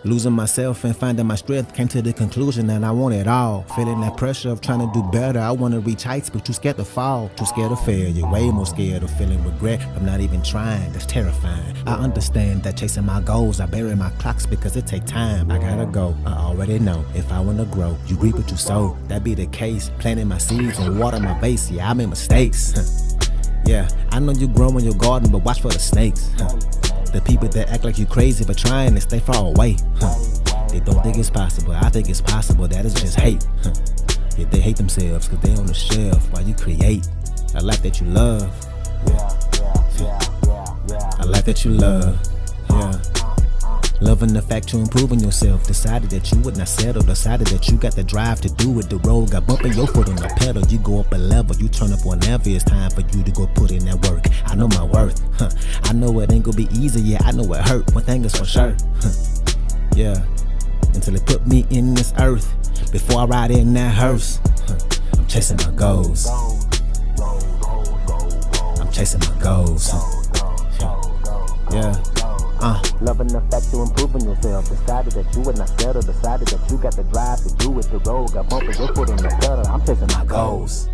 Losing myself and finding my strength, came to the conclusion that I want it all. Feeling that pressure of trying to do better. I want to reach heights, but too scared to fall. Too scared of failure, way more scared of feeling regret from not even trying. That's terrifying. I understand that chasing my goals, I bury my clocks because it take time. I gotta go, I already know. If I want to grow, you reap what you sow. That be the case. Planting my seeds and water my base. Yeah, I made mistakes. Yeah, I know you grow in your garden, but watch for the snakes. The people that act like you crazy for trying and stay far away. They don't think it's possible. I think it's possible. That is just hate. Yeah, they hate themselves because they on the shelf while you create a life that you love. A life that you love. Yeah. Loving the fact you're improving yourself. Decided that you would not settle. Decided that you got the drive to do it. The road got bumping your foot on the pedal. You go up a level. You turn up whenever it's time for you to go put in that work. I know my worth. I know it ain't gonna be easy. Yeah, I know it hurt. One thing is for sure. Yeah. Until they put me in this earth. Before I ride in that hearse. I'm chasing my goals. I'm chasing my goals. Yeah. Loving the fact you're improving yourself. Decided that you would not settle. Decided that you got the drive to do it. The road got bumping your foot on the pedal. I'm chasing my goals.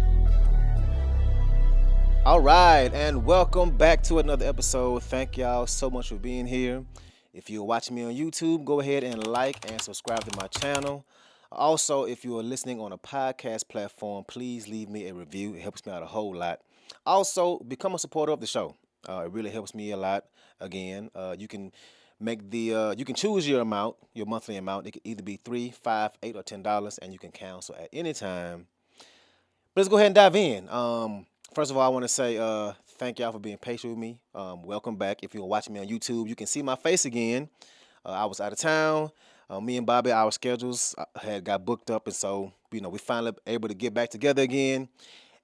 All right, and welcome back to another episode. Thank y'all so much for being here. If you're watching me on YouTube, go ahead and like and subscribe to my channel. Also, if you are listening on a podcast platform, please leave me a review. It helps me out a whole lot. Also, become a supporter of the show. It really helps me a lot. Again, you can you can choose your amount, your monthly amount. It could either be $3, $5, $8, or $10, and you can cancel at any time. But let's go ahead and dive in. First of all, I want to say thank y'all for being patient with me. Welcome back. If you're watching me on YouTube, you can see my face again. I was out of town. Me and Bobby, our schedules had got booked up, and so we finally able to get back together again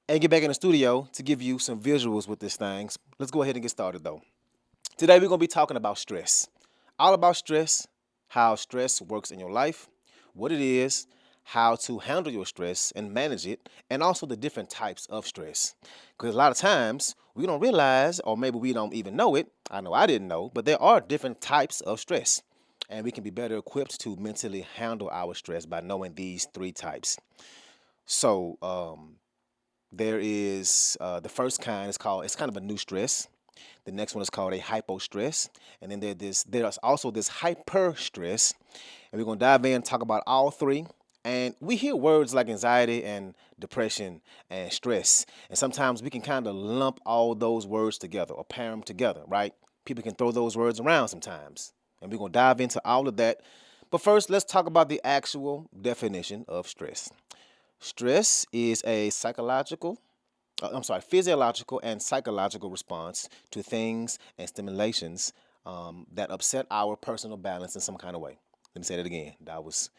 and get back in the studio to give you some visuals with this thing. Let's go ahead and get started though. Today we're gonna be talking about stress. All about stress, how stress works in your life, what it is, how to handle your stress and manage it, and also the different types of stress. Because a lot of times we don't realize, or maybe we don't even know it. I know I didn't know, but there are different types of stress. And we can be better equipped to mentally handle our stress by knowing these three types. So there is the first kind is called, it's kind of a new stress. The next one is called a hypostress. And then there's also this hyper stress. And we're going to dive in and talk about all three. And we hear words like anxiety and depression and stress. And sometimes we can kind of lump all those words together or pair them together, right? People can throw those words around sometimes. And we're going to dive into all of that. But first, let's talk about the actual definition of stress. Stress is a physiological and psychological response to things and stimulations that upset our personal balance in some kind of way. Let me say that again. That was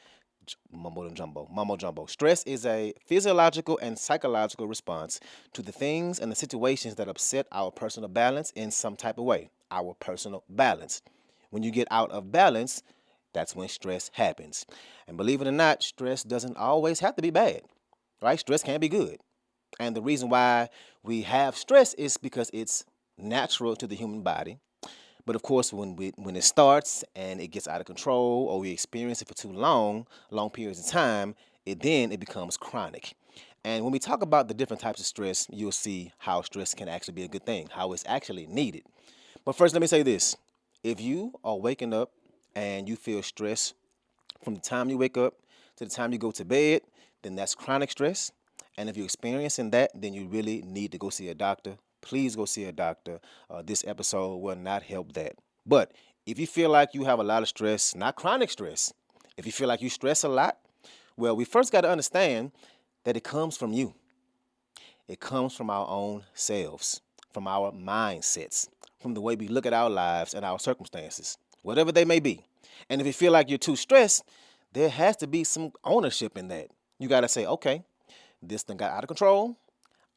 mumbo jumbo. Stress is a physiological and psychological response to the things and the situations that upset our personal balance in some type of way. Our personal balance. When you get out of balance, that's when stress happens. And believe it or not, stress doesn't always have to be bad, right? Stress can be good. And the reason why we have stress is because it's natural to the human body. But of course, when it starts and it gets out of control, or we experience it for too long periods of time, it becomes chronic. And when we talk about the different types of stress, you'll see how stress can actually be a good thing, how it's actually needed. But first, let me say this. If you are waking up and you feel stress from the time you wake up to the time you go to bed, then that's chronic stress. And if you're experiencing that, then you really need to go see a doctor. Please go see a doctor. This episode will not help that. But if you feel like you have a lot of stress, not chronic stress, if you feel like you stress a lot, well, we first got to understand that it comes from you. It comes from our own selves, from our mindsets, from the way we look at our lives and our circumstances, whatever they may be. And if you feel like you're too stressed, there has to be some ownership in that. You got to say, okay, this thing got out of control.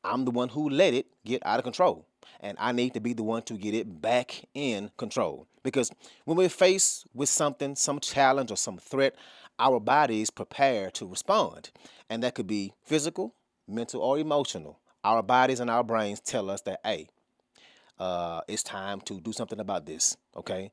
I'm the one who let it get out of control. And I need to be the one to get it back in control. Because when we're faced with something, some challenge or some threat, our bodies prepare to respond. And that could be physical, mental, or emotional. Our bodies and our brains tell us that, hey, it's time to do something about this, okay?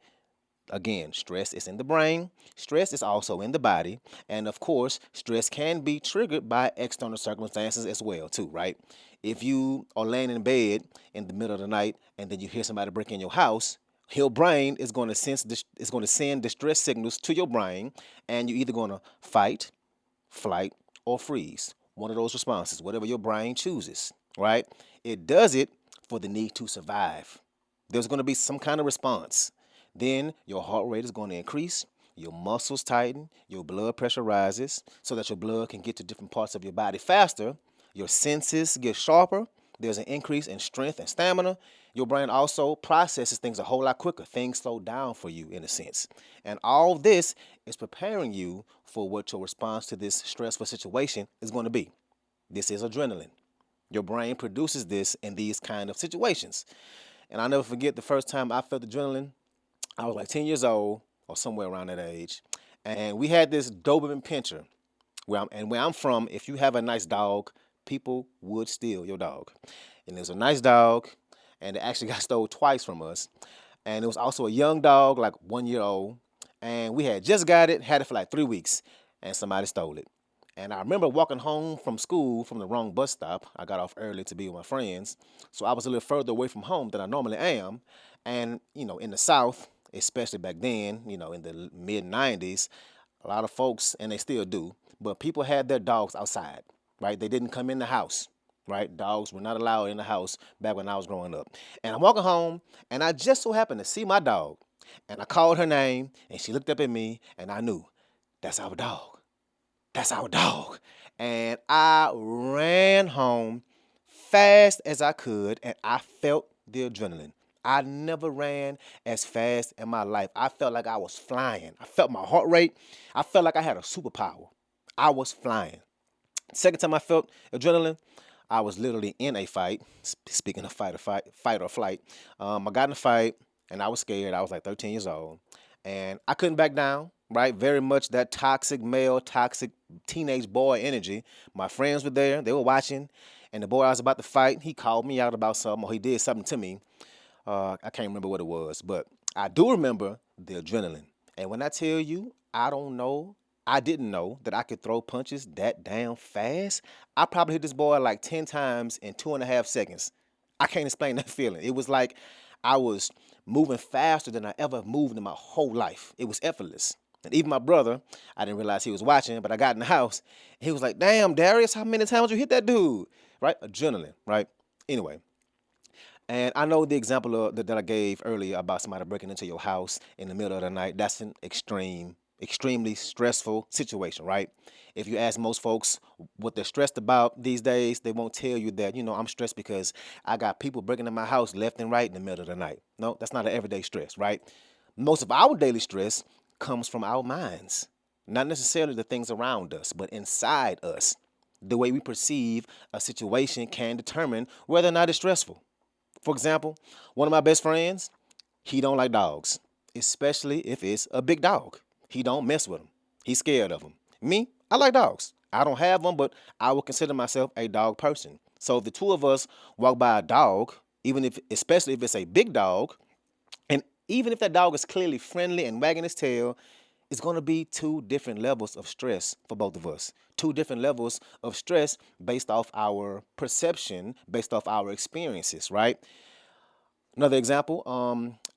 Again, stress is in the brain, stress is also in the body, and of course, stress can be triggered by external circumstances as well, too, right? If you are laying in bed in the middle of the night and then you hear somebody break in your house, your brain is going to is going to send distress signals to your brain, and you're either going to fight, flight, or freeze. One of those responses, whatever your brain chooses, right? It does it for the need to survive. There's going to be some kind of response. Then your heart rate is going to increase, your muscles tighten, your blood pressure rises so that your blood can get to different parts of your body faster. Your senses get sharper. There's an increase in strength and stamina. Your brain also processes things a whole lot quicker. Things slow down for you in a sense. And all this is preparing you for what your response to this stressful situation is going to be. This is adrenaline. Your brain produces this in these kind of situations. And I'll never forget the first time I felt adrenaline. I was like 10 years old or somewhere around that age. And we had this Doberman Pinscher. Where I'm from, if you have a nice dog, people would steal your dog. And it was a nice dog, and it actually got stole twice from us. And it was also a young dog, like 1 year old. And we had just got it, had it for like 3 weeks, and somebody stole it. And I remember walking home from school from the wrong bus stop. I got off early to be with my friends. So I was a little further away from home than I normally am. And, in the South, especially back then, in the mid 90s, a lot of folks, and they still do, but people had their dogs outside, right? They didn't come in the house, right? Dogs were not allowed in the house back when I was growing up. And I'm walking home, and I just so happened to see my dog. And I called her name, and she looked up at me, and I knew, that's our dog. That's our dog. And I ran home fast as I could, and I felt the adrenaline. I never ran as fast in my life. I felt like I was flying. I felt my heart rate. I felt like I had a superpower. I was flying. Second time I felt adrenaline, I was literally in a fight. Speaking of fight or flight, I got in a fight and I was scared. I was like 13 years old, and I couldn't back down. Right, very much that toxic male, toxic teenage boy energy. My friends were there; they were watching, and the boy I was about to fight, he called me out about something, or he did something to me. I can't remember what it was, but I do remember the adrenaline. And when I tell you, I didn't know that I could throw punches that damn fast. I probably hit this boy like 10 times in 2.5 seconds. I can't explain that feeling. It was like I was moving faster than I ever moved in my whole life. It was effortless. And even my brother, I didn't realize he was watching, but I got in the house. And he was like, damn, Darius, how many times you hit that dude? Right? Adrenaline, right? Anyway, and I know the example that I gave earlier about somebody breaking into your house in the middle of the night. That's an extremely stressful situation, right? If you ask most folks what they're stressed about these days, they won't tell you that, I'm stressed because I got people breaking in my house left and right in the middle of the night. No, that's not an everyday stress, right? Most of our daily stress comes from our minds, not necessarily the things around us, but inside us. The way we perceive a situation can determine whether or not it's stressful. For example, one of my best friends, he don't like dogs, especially if it's a big dog. He don't mess with them. He's scared of them. Me, I like dogs. I don't have them, but I would consider myself a dog person. So if the two of us walk by a dog, especially if it's a big dog, and even if that dog is clearly friendly and wagging his tail, it's going to be two different levels of stress for both of us. Two different levels of stress based off our perception, based off our experiences, right? Another example,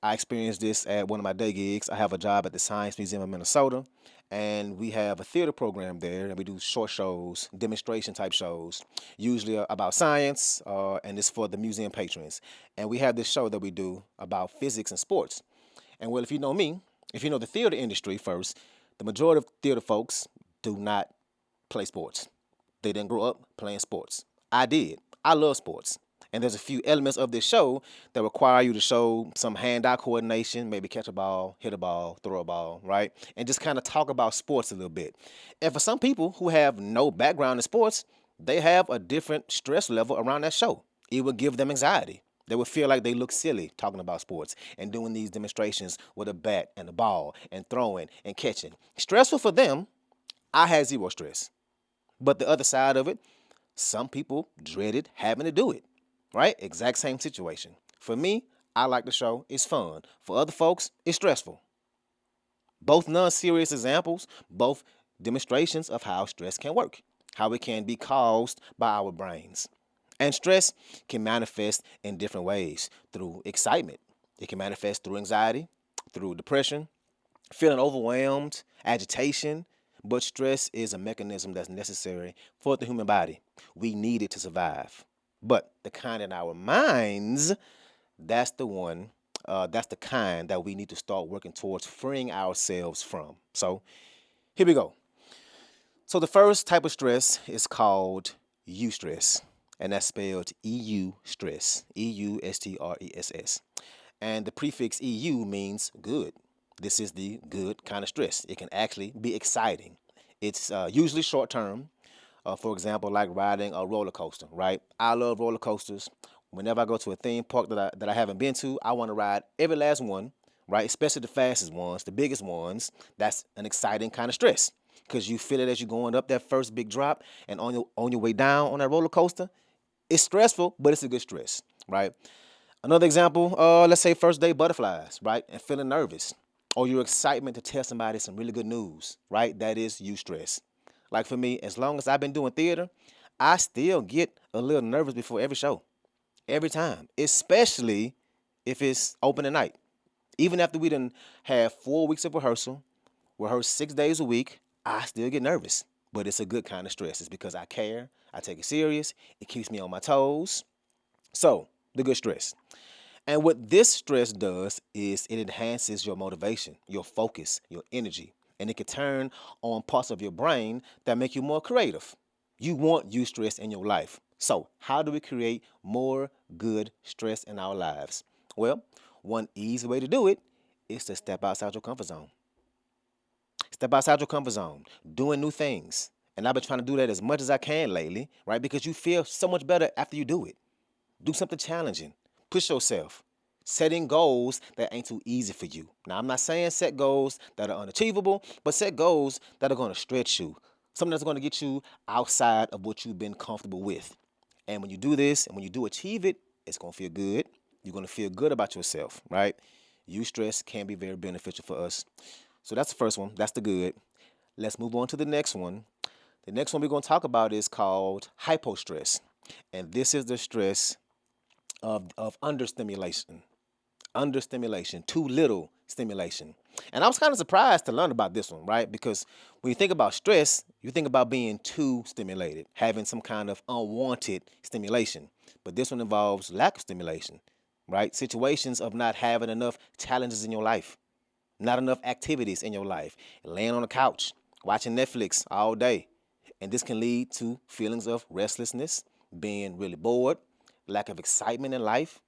I experienced this at one of my day gigs. I have a job at the Science Museum of Minnesota, and we have a theater program there, and we do short shows, demonstration type shows, usually about science, and it's for the museum patrons. And we have this show that we do about physics and sports. And well, if you know me, if you know the theater industry first, the majority of theater folks do not play sports. They didn't grow up playing sports. I did. I love sports. And there's a few elements of this show that require you to show some hand-eye coordination, maybe catch a ball, hit a ball, throw a ball, right? And just kind of talk about sports a little bit. And for some people who have no background in sports, they have a different stress level around that show. It would give them anxiety. They would feel like they look silly talking about sports and doing these demonstrations with a bat and a ball and throwing and catching. Stressful for them. I had zero stress. But the other side of it, some people dreaded having to do it, right? Exact same situation. For me, I like the show. It's fun. For other folks, it's stressful. Both non-serious examples, both demonstrations of how stress can work, how it can be caused by our brains. And stress can manifest in different ways through excitement. It can manifest through anxiety, through depression, feeling overwhelmed, agitation. But stress is a mechanism that's necessary for the human body. We need it to survive. But the kind in our minds, that's the one, that's the kind that we need to start working towards freeing ourselves from. So here we go. So the first type of stress is called eustress, and that's spelled EU stress, EUSTRESS. And the prefix EU means good. This is the good kind of stress. It can actually be exciting. It's usually short term. For example, like riding a roller coaster, right? I love roller coasters. Whenever I go to a theme park that I haven't been to, I want to ride every last one, right? Especially the fastest ones, the biggest ones. That's an exciting kind of stress because you feel it as you're going up that first big drop, and on your way down on that roller coaster, it's stressful, but it's a good stress, right? Another example, let's say first day butterflies, right? And feeling nervous. Or your excitement to tell somebody some really good news, right? That is eustress. Like for me, as long as I've been doing theater, I still get a little nervous before every show. Every time. Especially if it's opening night. Even after we done have 4 weeks of rehearsal, rehearse 6 days a week, I still get nervous. But it's a good kind of stress. It's because I care. I take it serious. It keeps me on my toes. So, the good stress. And what this stress does is it enhances your motivation, your focus, your energy, and it can turn on parts of your brain that make you more creative. You want eustress in your life. So, how do we create more good stress in our lives? Well, one easy way to do it is to step outside your comfort zone. Step outside your comfort zone, doing new things. And I've been trying to do that as much as I can lately, right? Because you feel so much better after you do it. Do something challenging. Push yourself. Setting goals that ain't too easy for you. Now, I'm not saying set goals that are unachievable, but set goals that are going to stretch you. Something that's going to get you outside of what you've been comfortable with. And when you do this and when you do achieve it, it's going to feel good. You're going to feel good about yourself, right? Eustress can be very beneficial for us. So that's the first one. That's the good. Let's move on to the next one. The next one we're going to talk about is called hypostress. And this is the stress of understimulation. Understimulation, too little stimulation. And I was kind of surprised to learn about this one, right? Because when you think about stress, you think about being too stimulated, having some kind of unwanted stimulation. But this one involves lack of stimulation, right? Situations of not having enough challenges in your life, not enough activities in your life, laying on the couch, watching Netflix all day. And this can lead to feelings of restlessness, being really bored, lack of excitement in life.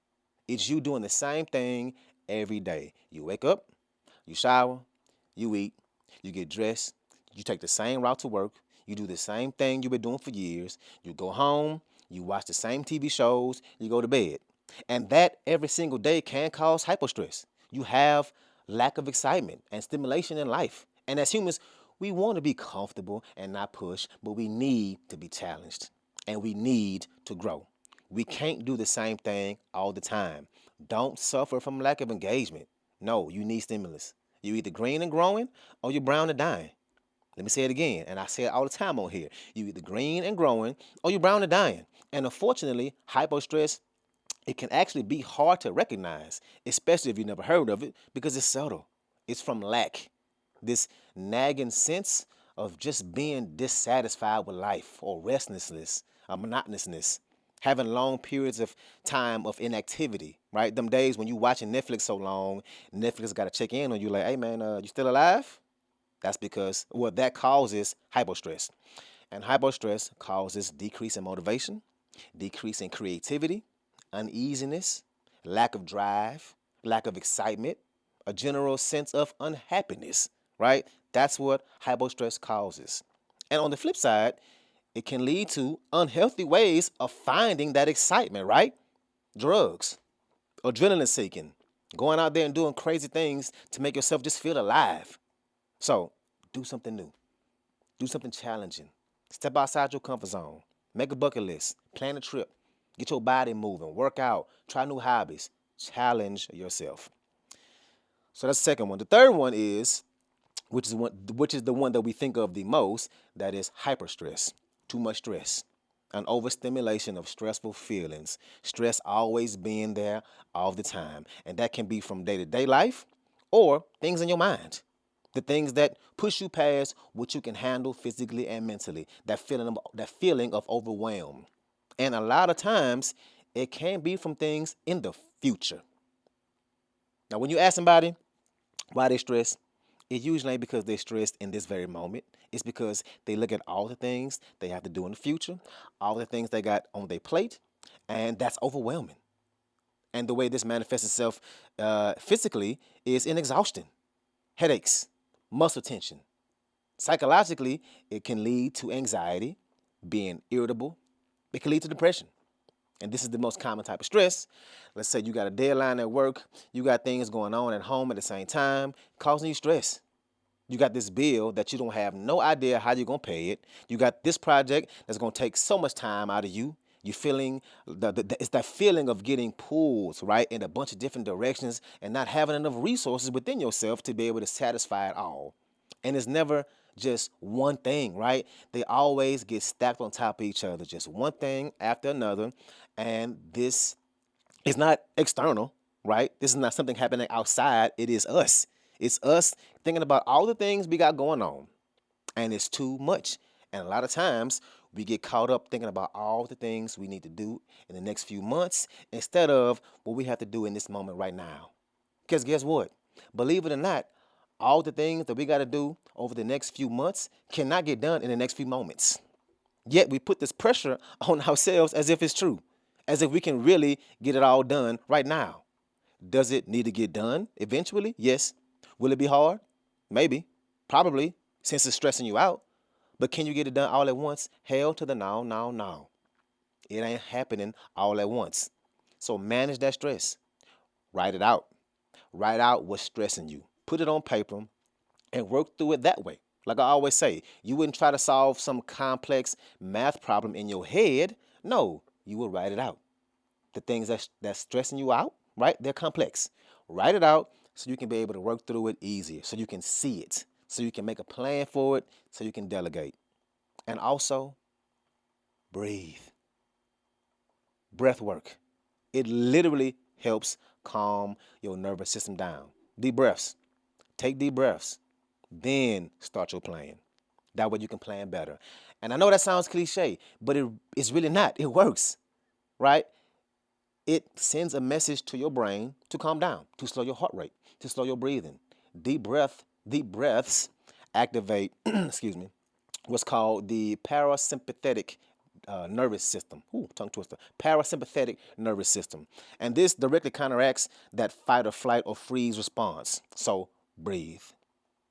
It's you doing the same thing every day. You wake up, you shower, you eat, you get dressed, you take the same route to work, you do the same thing you've been doing for years, you go home, you watch the same TV shows, you go to bed. And that every single day can cause hypostress. You have lack of excitement and stimulation in life. And as humans, we want to be comfortable and not push, but we need to be challenged and we need to grow. We can't do the same thing all the time. Don't suffer from lack of engagement. No, you need stimulus. You're either green and growing or you're brown and dying. Let me say it again, and I say it all the time on here. You're either green and growing or you're brown and dying. And unfortunately, hypostress, it can actually be hard to recognize, especially if you've never heard of it, because it's subtle. It's from lack. This nagging sense of just being dissatisfied with life or restlessness, monotonousness, having long periods of time of inactivity, right? Them days when you watching Netflix so long, Netflix got to check in on you like, hey man, you still alive? That's because, well, that causes hypostress. And hypostress causes decrease in motivation, decrease in creativity, uneasiness, lack of drive, lack of excitement, a general sense of unhappiness, right? That's what hypostress causes. And on the flip side, it can lead to unhealthy ways of finding that excitement, right? Drugs, adrenaline seeking, going out there and doing crazy things to make yourself just feel alive. So, do something new. Do something challenging. Step outside your comfort zone. Make a bucket list. Plan a trip. Get your body moving. Work out. Try new hobbies. Challenge yourself. So that's the second one. The third one is which is the one that we think of the most, that is hyperstress, too much stress, an overstimulation of stressful feelings, stress always being there all the time. And that can be from day-to-day life or things in your mind. The things that push you past what you can handle physically and mentally, that feeling of overwhelm. And a lot of times it can be from things in the future. Now, when you ask somebody why they stress, it usually ain't because they're stressed in this very moment. It's because they look at all the things they have to do in the future, all the things they got on their plate, and that's overwhelming. And the way this manifests itself physically is in exhaustion, headaches, muscle tension. Psychologically, it can lead to anxiety, being irritable. It can lead to depression. And this is the most common type of stress. Let's say you got a deadline at work, you got things going on at home at the same time, causing you stress. You got this bill that you don't have no idea how you're gonna pay it. You got this project that's gonna take so much time out of you. You feeling it's that feeling of getting pulled right in a bunch of different directions and not having enough resources within yourself to be able to satisfy it all. And it's never just one thing, right? They always get stacked on top of each other, just one thing after another. And this is not external, right? This is not something happening outside. It is us. It's us thinking about all the things we got going on, and it's too much. And a lot of times we get caught up thinking about all the things we need to do in the next few months instead of what we have to do in this moment right now. Because guess what? Believe it or not, all the things that we got to do over the next few months cannot get done in the next few moments. Yet we put this pressure on ourselves as if it's true, as if we can really get it all done right now. Does it need to get done eventually? Yes. Will it be hard? Maybe. Probably, since it's stressing you out. But can you get it done all at once? Hell to the no, no, no. It ain't happening all at once. So manage that stress. Write it out. Write out what's stressing you. Put it on paper and work through it that way. Like I always say, you wouldn't try to solve some complex math problem in your head. No, you will write it out. The things that's stressing you out, right? They're complex. Write it out so you can be able to work through it easier, so you can see it, so you can make a plan for it, so you can delegate. And also, breathe. Breath work. It literally helps calm your nervous system down. Deep breaths. Take deep breaths. Then start your plan. That way you can plan better. And I know that sounds cliche, but it's really not. It works, right? It sends a message to your brain to calm down, to slow your heart rate, to slow your breathing. Deep breaths activate, excuse me, what's called the parasympathetic nervous system. Ooh, tongue twister. Parasympathetic nervous system. And this directly counteracts that fight or flight or freeze response. So breathe.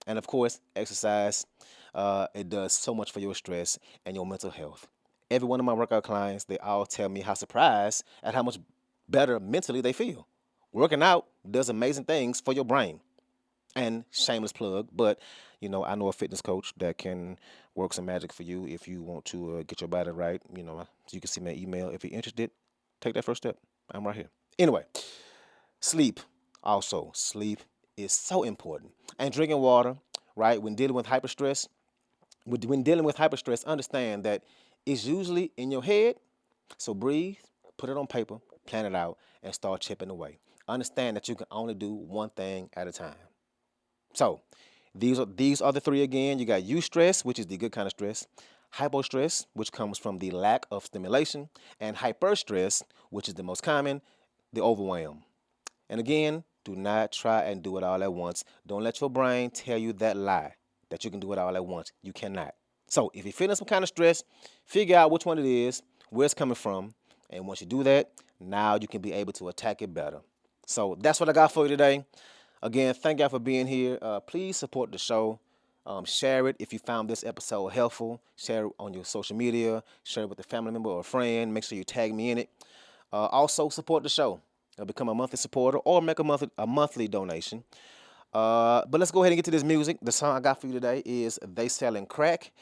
And of course, exercise. It does so much for your stress and your mental health. Every one of my workout clients, they all tell me how surprised at how much better mentally they feel. Working out does amazing things for your brain. And shameless plug, but I know a fitness coach that can work some magic for you if you want to get your body right. So you can see my email. If you're interested, take that first step. I'm right here. Anyway, sleep. Also, sleep is so important. And drinking water, right? When dealing with hyperstress, understand that it's usually in your head. So breathe, put it on paper, plan it out, and start chipping away. Understand that you can only do one thing at a time. So these are the three again. You got eustress, which is the good kind of stress, hypostress, which comes from the lack of stimulation, and hyperstress, which is the most common, the overwhelm. And again, do not try and do it all at once. Don't let your brain tell you that lie that you can do it all at once. You cannot. So if you're feeling some kind of stress, figure out which one it is, where it's coming from, and once you do that, now you can be able to attack it better. So that's what I got for you today. Again, thank y'all for being here. Please support the show. Share it if you found this episode helpful. Share it on your social media. Share it with a family member or a friend. Make sure you tag me in it. Also, support the show. Become a monthly supporter or make a monthly donation. But let's go ahead and get to this music. The song I got for you today is They Selling Crack.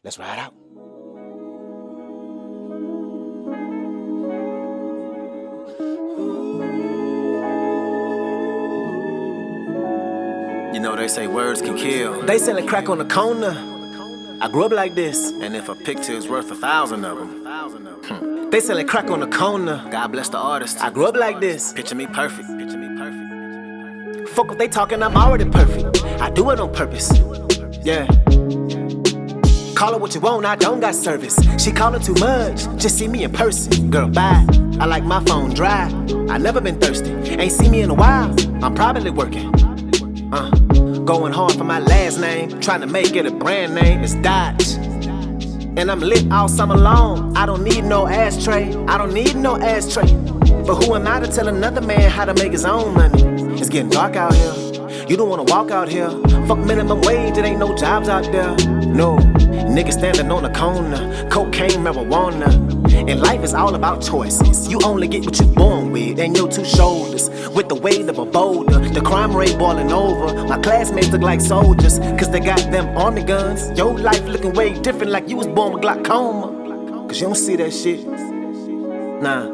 Let's ride out. You know they say words can kill. They selling crack on the corner. I grew up like this. And if a picture is worth 1,000 of them. They selling crack on the corner. God bless the artist. I grew up like this. Picture me perfect. Picture me perfect. Fuck if they talking, I'm already perfect. I do it on purpose. Yeah. Call it what you want, I don't got service. She callin' too much, just see me in person. Girl, bye. I like my phone dry. I never been thirsty. Ain't seen me in a while. I'm probably working. Going hard for my last name. Trying to make it a brand name. It's Dodge. And I'm lit all summer long. I don't need no ashtray. I don't need no ashtray. But who am I to tell another man how to make his own money? It's getting dark out here. You don't wanna walk out here. Fuck minimum wage, it ain't no jobs out there. No, niggas standing on the corner. Cocaine, marijuana. And life is all about choices. You only get what you born with and your two shoulders. With the weight of a boulder, the crime rate boiling over. My classmates look like soldiers, cause they got them army guns. Your life looking way different, like you was born with glaucoma. Cause you don't see that shit. Nah.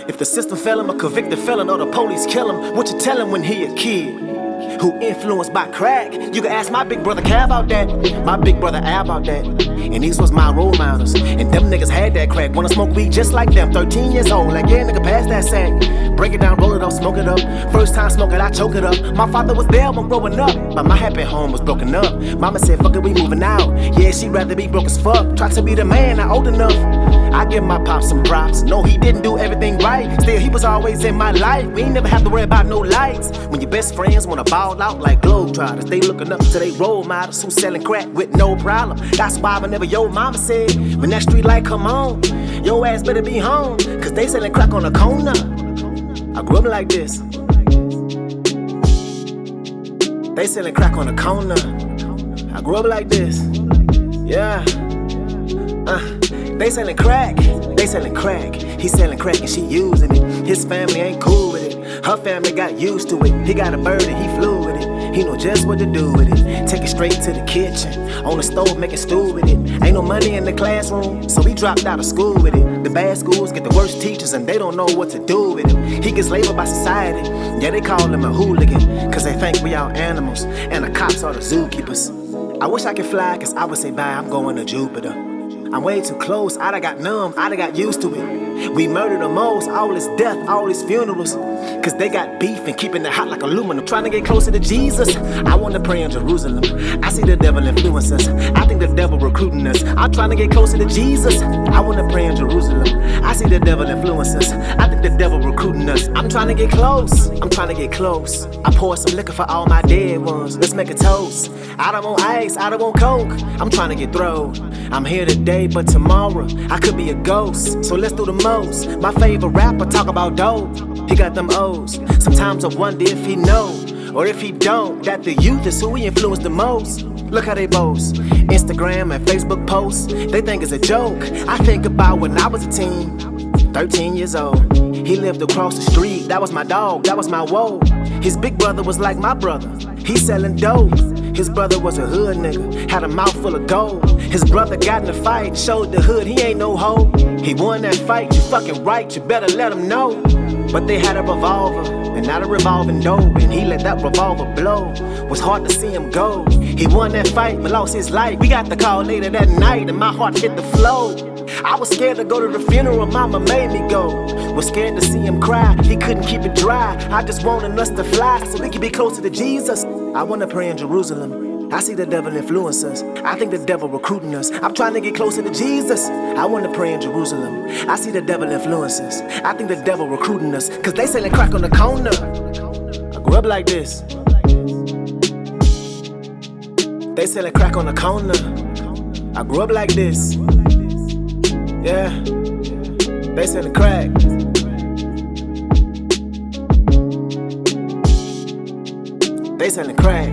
If the system fail him, a convicted felon, or the police kill him, what you tell him when he a kid? Who influenced by crack? You can ask my big brother Cal about that. My big brother Al about that. And these was my role models. And them niggas had that crack. Wanna smoke weed just like them. 13 years old, like yeah, nigga, pass that sack. Break it down, roll it up, smoke it up. First time smoke it, I choke it up. My father was there when growing up, but my happy home was broken up. Mama said, fuck it, we moving out. Yeah, she rather be broke as fuck. Try to be the man, not old enough. I give my pops some props. No, he didn't do everything right. Still, he was always in my life. We ain't never have to worry about no lights. When your best friends wanna ball out like globetrotters, they looking up to they role models who selling crack with no problem. That's why whenever your mama said, when that street light come on, your ass better be home, cause they selling crack on the corner. I grew up like this. They selling crack on the corner. I grew up like this. Yeah. They selling crack, they selling crack. He selling crack and she using it. His family ain't cool with it. Her family got used to it. He got a bird and he flew with it. He know just what to do with it. Take it straight to the kitchen. On the stove making stew with it. Ain't no money in the classroom, so he dropped out of school with it. The bad schools get the worst teachers and they don't know what to do with him. He gets labeled by society. Yeah, they call him a hooligan, cause they think we all animals and the cops are the zookeepers. I wish I could fly, cause I would say bye, I'm going to Jupiter. I'm way too close, I done got numb, I done got used to it. We murder the most, all this death, all these funerals. Cause they got beef and keeping it hot like aluminum. Trying to get closer to Jesus, I wanna pray in Jerusalem. I see the devil influence us, I think the devil recruiting us. I'm trying to get closer to Jesus, I wanna pray in Jerusalem. I see the devil influence us, I think the devil recruiting us. I'm trying to get close, I'm trying to get close. I pour some liquor for all my dead ones, let's make a toast. I don't want ice, I don't want coke, I'm trying to get through. I'm here today, but tomorrow I could be a ghost, so let's do the most. My favorite rapper talk about dope, he got them O's. Sometimes I wonder if he know, or if he don't, that the youth is who he influenced the most. Look how they boast, Instagram and Facebook posts, they think it's a joke. I think about when I was a teen, 13 years old. He lived across the street, that was my dog, that was my woe. His big brother was like my brother, he selling dope. His brother was a hood nigga, had a mouth full of gold. His brother got in a fight, showed the hood he ain't no hoe. He won that fight, you fucking right, you better let him know. But they had a revolver, and not a revolving door, and he let that revolver blow. Was hard to see him go. He won that fight, but lost his life. We got the call later that night, and my heart hit the floor. I was scared to go to the funeral, mama made me go. Was scared to see him cry, he couldn't keep it dry. I just wanted us to fly, so we could be closer to Jesus. I wanna pray in Jerusalem, I see the devil influence us. I think the devil recruiting us. I'm trying to get closer to Jesus, I wanna pray in Jerusalem. I see the devil influence us. I think the devil recruiting us, cause they selling crack on the corner. I grew up like this. They selling crack on the corner. I grew up like this. Yeah, they selling crack. They selling crack.